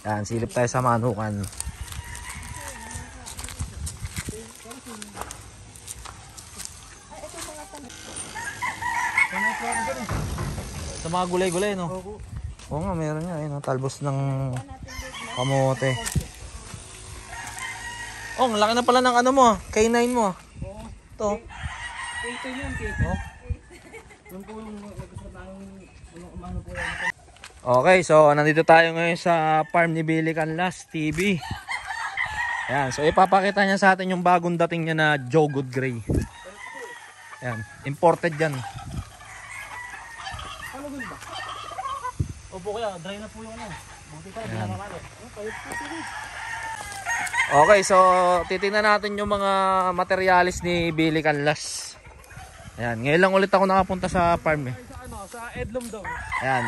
Yan, silip tayo sa manukan. Sa mga gulay-gulay, no? Oo nga, meron nga. Ayun, talbos ng kamote. Oh, ang laki na pala ng ano mo, K9 mo. Oo. Ito. K2 yan, K2. Oh. Yung po yung nagkasama tayong umano po yan. Okay, so nandito tayo ngayon sa farm ni Billy Canlas TV. Yan, so ipapakita niya sa atin yung bagong dating niya na Joe Good Gray. Yan, imported yan. Ano ba? Opo kaya, dry na po yung ano. Buti ka, di na mamalo. Okay, so titingnan natin yung mga materialis ni Billy Canlas. Ayan, ngayon lang ulit ako nakapunta sa farm eh. Sa ano, sa Edlum Dome. Ayan.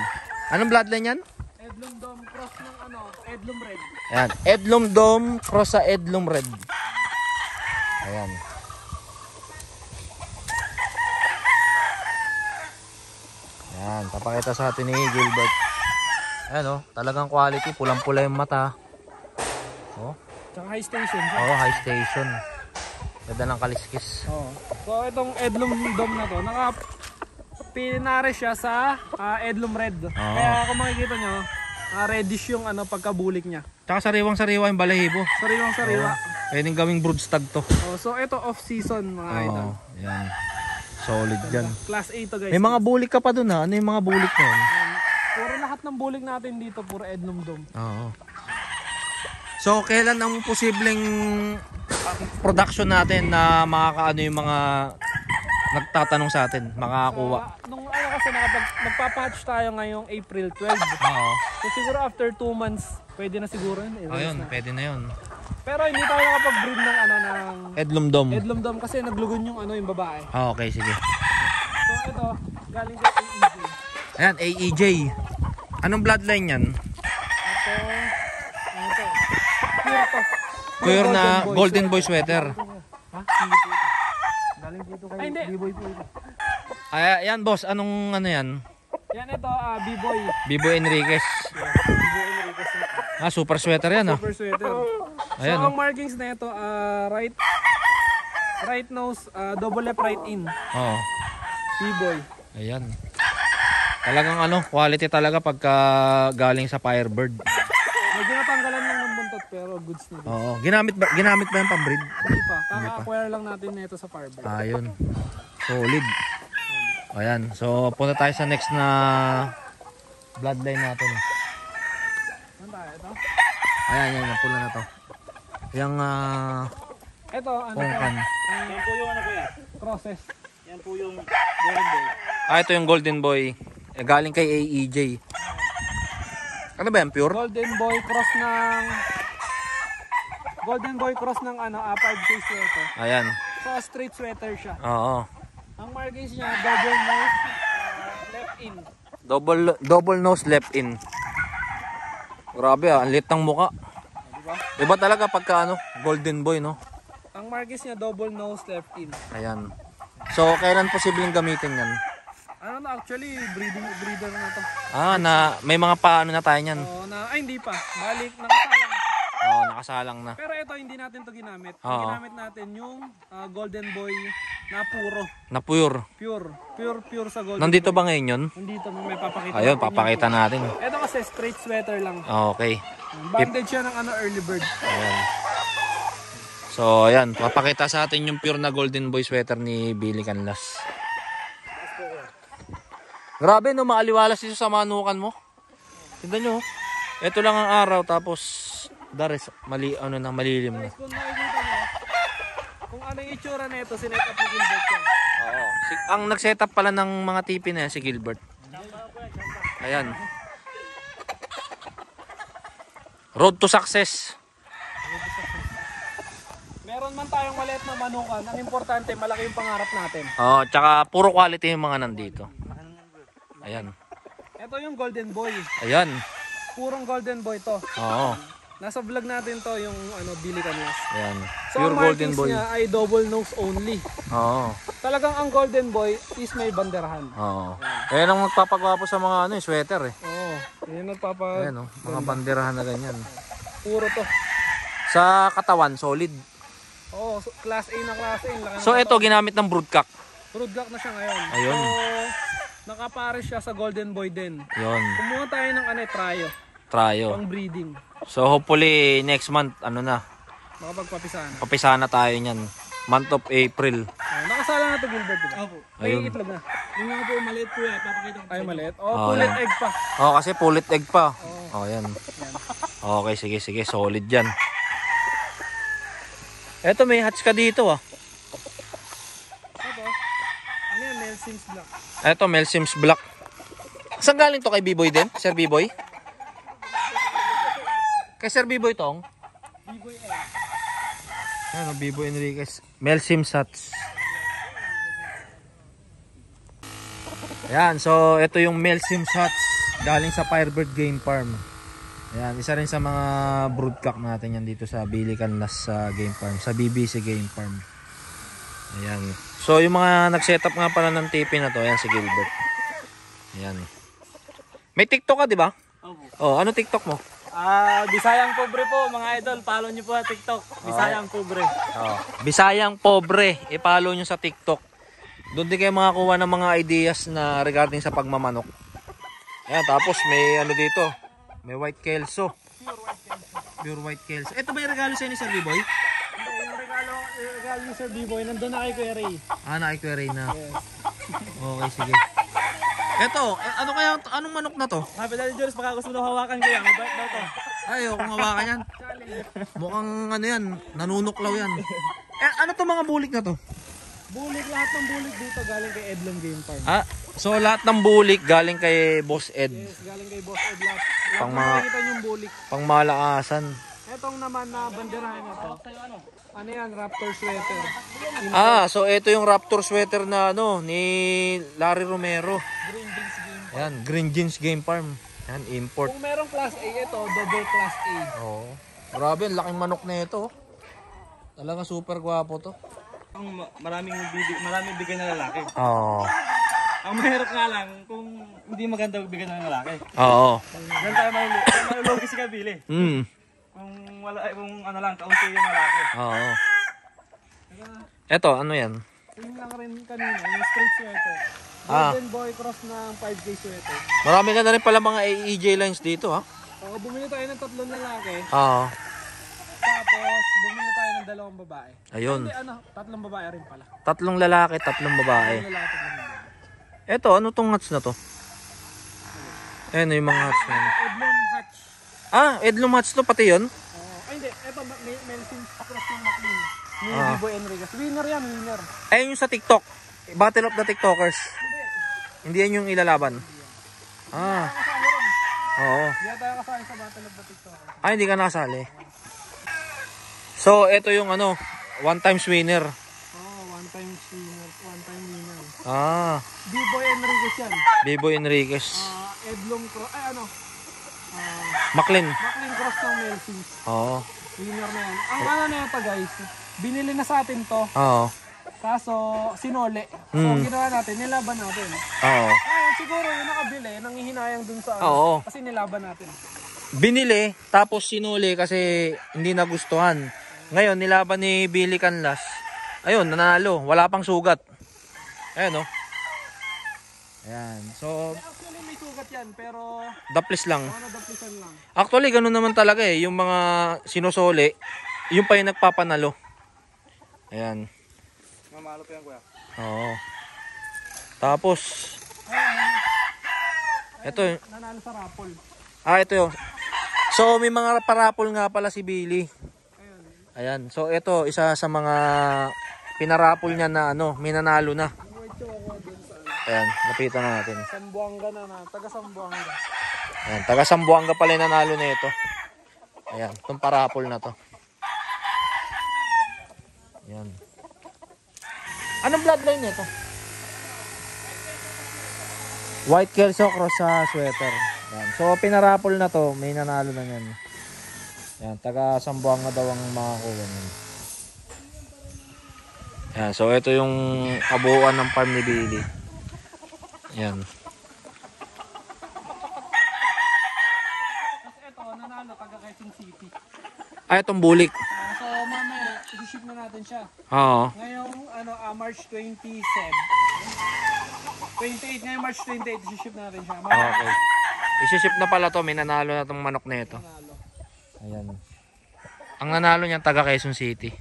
Anong bloodline yan? Edlum Dome cross ng ano, Edlum Red. Ayan, Edlum Dome cross sa Edlum Red. Ayan. Ayan, papakita sa atin ni Gilbert. Ayan oh, talagang quality, pulang-pula yung mata. Oh. Tsaka high station. Oh, high station. Ganda ng kaliskis. Oo. So itong Edlum Dome na to, pinare siya sa Edlum Red. Kaya kung makikita nyo, reddish yung ano pagkabulik niya. Tsaka sariwang-sariwa yung balahibo. Sariwang-sariwa. Pwedeng gawing broodstag to. So ito off-season mga idol. Yan. Solid dyan. Class A to guys. May mga bulik ka pa dun ha? Ano yung mga bulik na yun? Puro lahat ng bulik natin dito, puro Edlum Dome. Oo. So kailan ang posibleng production natin na makakaano yung mga nagtatanong sa atin, makakakuha? Nung ano kasi magpapa-hatch tayo ngayong April 12. Oo. So siguro after 2 months, pwede na siguro yun. Ayun, pwede na yun. Pero hindi tayo nakapag-breed ng ano ng Edlum Dome. Edlum Dome kasi naglugon yung ano yung babae. Ah, okay, sige. So ito, galing sa AEJ. Ayan, AEJ. Anong bloodline yan? Ito, ano to? Pure to. Pure na Golden Boy sweater. Ha? Hindi po ito. Galing dito kay B-Boy po ito. Ay, yan boss, anong ano yan? Yan ito, B-Boy. B-Boy Enriquez. B-Boy Enriquez. Ah, super sweater yan ah. Super sweater. Ayan, So ang markings na ito, right nose, double left right in. Oo. B-Boy. Ayan. Talagang ano, quality talaga pagka galing sa Firebird. Medyo natanggalan lang ng buntot pero goods na goods. Oo. Ginamit ba yung pambreed? Hindi pa. Kaka-acquire lang natin na ito sa Firebird. Ayun. Solid. Ayan. So, punta tayo sa next na bloodline natin. Ano tayo? Ito? Ayan, yan. Yung pula na to. Yung Ito, ano pongkan. Yan po yung ano po yan? Crosses. Yan po yung Golden Boy. Ah, ito yung Golden Boy. Galing kay AEJ. Ano ba yan? Pure? Golden Boy cross ng ano, 5K sweater. Ayan. So, straight sweater siya. Oo. Ang markings niya, double nose, left in. Double nose left in. Grabe ah, ang lit ng muka. Diba? Iba talaga pagka ano, Golden Boy, no? Ang markings niya, double nose, left in. Ayan. So, kailan posibleng gamitin yan? Ano na, actually, breeder na to. Ah, na may mga paano na tayo niyan. Oo, ay hindi pa. Balik, nakasalang na. Oo, nakasalang na. Pero ito, hindi natin to ginamit. Oo. Ang ginamit natin yung Golden Boy na puro. Na pure. Pure sa Golden Nandito Boy. ba ngayon yun? Nandito, may papakita. Ayun, natin papakita yung natin. ito kasi straight sweater lang. Okay. Bandage siya ng ano, early bird. Ayan. So, ayan. Papakita sa atin yung pure na Golden Boy sweater ni Billy Canlas. Grabe, no? Maaliwalas ito sa manukan mo. Tignan nyo. Ito lang ang araw, tapos dares, malilim na. Guys, kung nakikita nyo, kung ano yung itsura na ito, sinet up ni Gilbert yan. Oo. Ang nag-setup pala ng mga tipi na yan, si Gilbert. Ayan. Road to success. Meron man tayong maliit na manukan, ang importante, malaki yung pangarap natin. Oo, tsaka puro quality yung mga nandito. Ayan. Ito yung Golden Boy. Ayan. Purong Golden Boy to. Oo. Nasa vlog natin to, yung ano, Billy Canlas. Ayan. So, Pure ang Golden markings Boy. niya ay double nose only. Oo. Talagang ang Golden Boy is may banderahan. Oo. Kaya lang magpapagwapo sa mga ano, sweater eh. Oo. Yan nagpapa... Ayan oh, mga banderahan na ganyan. Puro to. Sa katawan, solid. Oo, so, class A na class A. Laki So ito, ginamit ng broodcock. Broodcock na siya ngayon. Ayun. So, nakapares siya sa Golden Boy din. Yun. Kumuha tayo ng tryo. Tryo. Pang breeding. So hopefully next month, ano na, Makapagpapisahan. papisa na tayo niyan. Month of April. Nakasala na to Gilbert, diba? Opo. Ayun. Ay, itlog na. Yung nga po, maliit po yan. Papakita ko. Ay, maliit. Oh, Pullet yan. egg pa. Oh, kasi pullet egg pa. Oh, yan. Okay, sige, sige. Solid yan. Eto, may hatch ka dito ah. Ito. Ano yan? Nelson's Black. Eto, Mel Sims Black. Saan galing to kay B-Boy din? Sir B-Boy? Kay Sir B-Boy tong? B-Boy egg. Ano, B-Boy Enriquez. Mel Sims Hats. Ayan, so ito yung Mel Sims Hats. Galing sa Firebird Game Farm. Ayan, isa rin sa mga broodcock natin yan dito sa Billy Canlas Game Farm. Sa BBC Game Farm. Ayan. So yung mga nag-setup nga pala ng TV na to, ayan si Gilbert. Ayan. May TikTok ka, di ba? Opo. Oh, ano TikTok mo? Bisayang Pobre po, mga idol. Follow nyo po sa TikTok. Bisayang Pobre. Oh, Bisayang Pobre. I-follow nyo sa TikTok. Doon din kayo makakuha ng mga ideas na regarding sa pagmamanok. Ayan, tapos may ano dito. May white kelso. Pure white kelso. Ito ba yung regalo sa'yo ni Sir B-Boy? Hindi, yung regalo ni Sir B-Boy, nandun na kay Kuya Ray. Ah, na-query na. Okay, sige. Ito, ano kaya, anong manok na to? Happy Daddy Jules, baka gusto mo hawakan ko yan. Mabait daw to. Ay, kung hawakan yan. Mukhang ano yan, nanunuklaw yan. Ano to mga bulik na to? Bulik, lahat ng bulik dito galing kay Edlon Game Farm. Ah, so lahat ng bulik galing kay Boss Ed. Yes, galing kay Boss Ed lahat. Pang Lahat mga- na nakikita yung bulik. Pang malakasan. Etong naman na banderahan na to. Ano yan? Raptor sweater. Ah, so ito yung Raptor sweater na ano ni Larry Romero. Green Beans Game. Ayan, Green Jeans Game Farm. Ayan, import. Kung merong class A, ito, double class A. Oo. Grabe, ang laking manok na ito. Talaga super gwapo to. Maraming bigay na lalaki. Oo. Ang mahirap nga lang, kung hindi maganda bigay ng lalaki. Oo. Diyan tayo malulugi si Kabili. Kung wala, kung ano lang, kaunti yung lalaki. Oo. Ito, ano yan? Yun lang rin kanina, yung straight sweater. Ah. Golden Boy cross ng 5K sweater. Marami ka na rin pala mga AEJ lines dito, ha? Bumili tayo ng 3 lalaki, Oo. tapos bumili tayo ng 2 babae. Ayun. Hindi, 3 babae rin pala. 3 lalaki, 3 babae. 3 lalaki, 3 babae. Ito, ano tong hats na to? Ayan yung mga hats na yun. Edlon Hatch. Ah, Edlum hats to, pati yun? Ay hindi, eto Melvin cross ng McLean. Ni Ah. B-Boy Enriquez. Winner yan, winner. Ayun yung sa TikTok. Battle of the TikTokers. Hindi yan yung ilalaban. Ah, Kasali rin. oo. Hindi na tayo kasali sa Battle of the TikTok. Ah, hindi ka nakasali. So, ito yung ano, one times winner. One time winner, one time winner. Ah, B-Boy Enriquez yan. B-Boy Enriquez. Edlong cross, Maclean. McLean cross ng Melvin. Oo. Winner na yan. Ang ano na yan pa guys, binili na sa atin to. Oo. Kaso, sinole. So, ginawa natin, nilaban natin. Oo. Ayun, siguro yung nakabili, nanghihinayang dun sa Oo. Kasi nilaban natin. Binili, tapos sinuli kasi hindi nagustuhan. Ngayon, nilaban ni Billy Canlas. Ayun, nanalo. Wala pang sugat. Ayan, oh. Ayan. So, Actually, may sugat yan, pero daplis lang. nadaplisan lang. Actually, ganun naman talaga eh. Yung mga sinusoli, yung pa yung nagpapanalo. Ayan. Mamalo pa yan, kuya. Oo. Tapos, ito. Nanalo sa raffle. Ah, ito yun. So, may mga parapol nga pala si Billy. Ayan. So, ito, isa sa mga pinarapol niya na ano, may nanalo na. Ayan, lapitan na natin. Sambuanga taga Sambuanga. Ayan, taga Sambuanga pala yung nanalo na ito. Ayan, itong parapol na to. Ayan. Anong bloodline nito? White Kelso cross sa sweater. Ayan. So, pinarapol na to, may nanalo na yan. Ayan, taga Sambuanga daw ang makakuha nun. Ayan, so ito yung kabuuan ng farm ni Billy. Ayan. Ay, itong bulik. So mamaya, i-ship na natin siya. Oo. Ngayong March 27. 28 ngayong March 28, i-ship na natin siya. Okay. Isi-ship na pala to. May nanalo na itong manok na ito. Manalo. Ayan. Ang nanalo niyan taga Quezon City.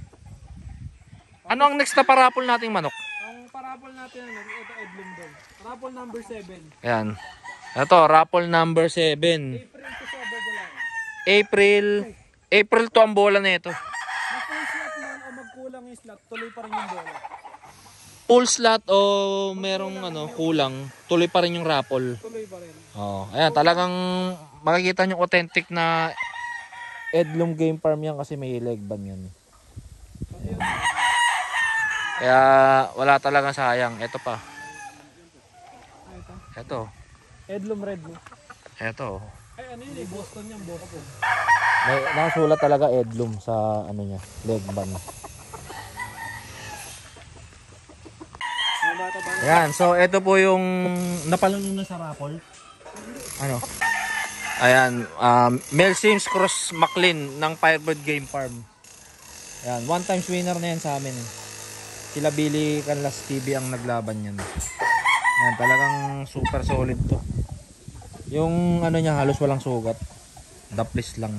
Ano ang next na parapol nating manok? Ang parapol natin, ito Edlum Dome. Parapol number 7. Ayan. Ito, raffle number 7. April to sa Bogolan. April to ang bola na ito. Na-full slot man o magkulang yung slot, tuloy pa rin yung bola. Full slot o merong kulang, tuloy pa rin yung raffle. Tuloy pa rin. Oh, ayan, talagang makikita nyo authentic na Edlum Game Farm yan kasi may leg ban yan. Ayan. Kaya wala talagang sayang. Ito pa. Ito. Edlum Red mo. Ito. Ay ano yun eh, Boston yung Boston. May nakasulat talaga Edlum sa niya, leg ban. Ayan, so ito po yung napalalo na sa raffle. Ano? Ayan, Mel Sims Cross McLean ng Firebird Game Farm. Ayan, one times winner na yan sa amin. Sila Billy Canlas TV ang naglaban yan. Ayan, talagang super solid to. Yung niya halos walang sugat. Daplis lang.